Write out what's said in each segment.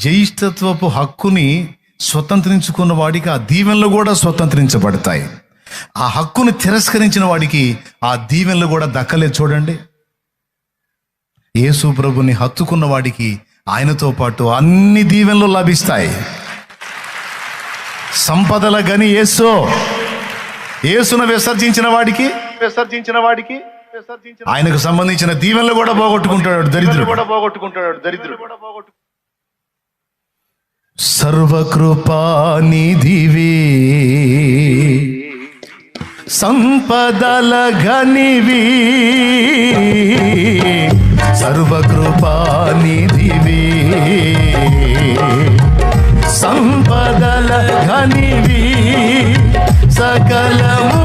జ్యేష్ఠత్వపు హక్కుని స్వతంత్రించుకున్న వాడికి ఆ దీవెనలు కూడా స్వతంత్రించబడతాయి. ఆ హక్కుని తిరస్కరించిన వాడికి ఆ దీవెనలు కూడా దక్కలేదు. చూడండి, యేసు ప్రభుని హత్తుకున్న వాడికి ఆయనతో పాటు అన్ని దీవెనలు లభిస్తాయి. సంపదల గని యేసును విసర్జించిన వాడికి ఆయనకు సంబంధించిన దీవెనలు కూడా పోగొట్టుకుంటాడు దరిద్రుడు. సర్వకృపానిధివి, సంపదల ఘనివి, సర్వకృపానిధివి, సంపదల ఘనివి, సకలము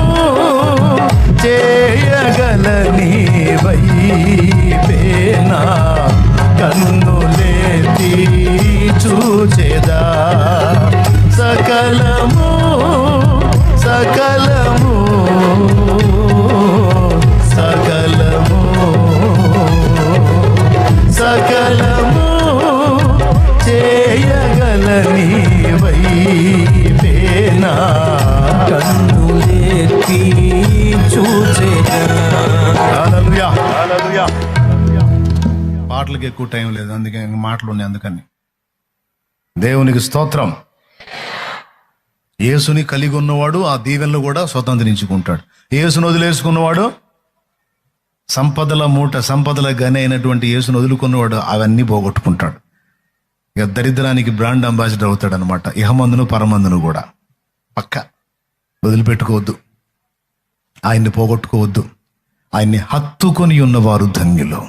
చేయగలని వైపేనా కన్నులేతి చూచెదా. సకలము సకలము సకలము సకలము చేయగలని వైపేనా కన్నులేతి చూచెదా. హల్లెలూయా, హల్లెలూయా. పాటలకు ఎక్కువ టైం లేదు, అందుకే మాటలు ఉన్నాయి. అందుకని దేవునికి స్తోత్రం. యేసుని కలిగి ఉన్నవాడు ఆ దీవెనలు కూడా స్వతంత్రించుకుంటాడు. యేసును వదిలేసుకున్నవాడు సంపదల మూట, సంపదల గని అయినటువంటి యేసును వదులుకున్నవాడు అవన్నీ పోగొట్టుకుంటాడు. ఇక దరిద్రానికి బ్రాండ్ అంబాసిడర్ అవుతాడు అనమాట. ఇహమందును పరమందును కూడా పక్క వదిలిపెట్టుకోవద్దు, ఆయన్ని పోగొట్టుకోవద్దు. ఆయన్ని హత్తుకొని ఉన్నవారు ధన్యులు.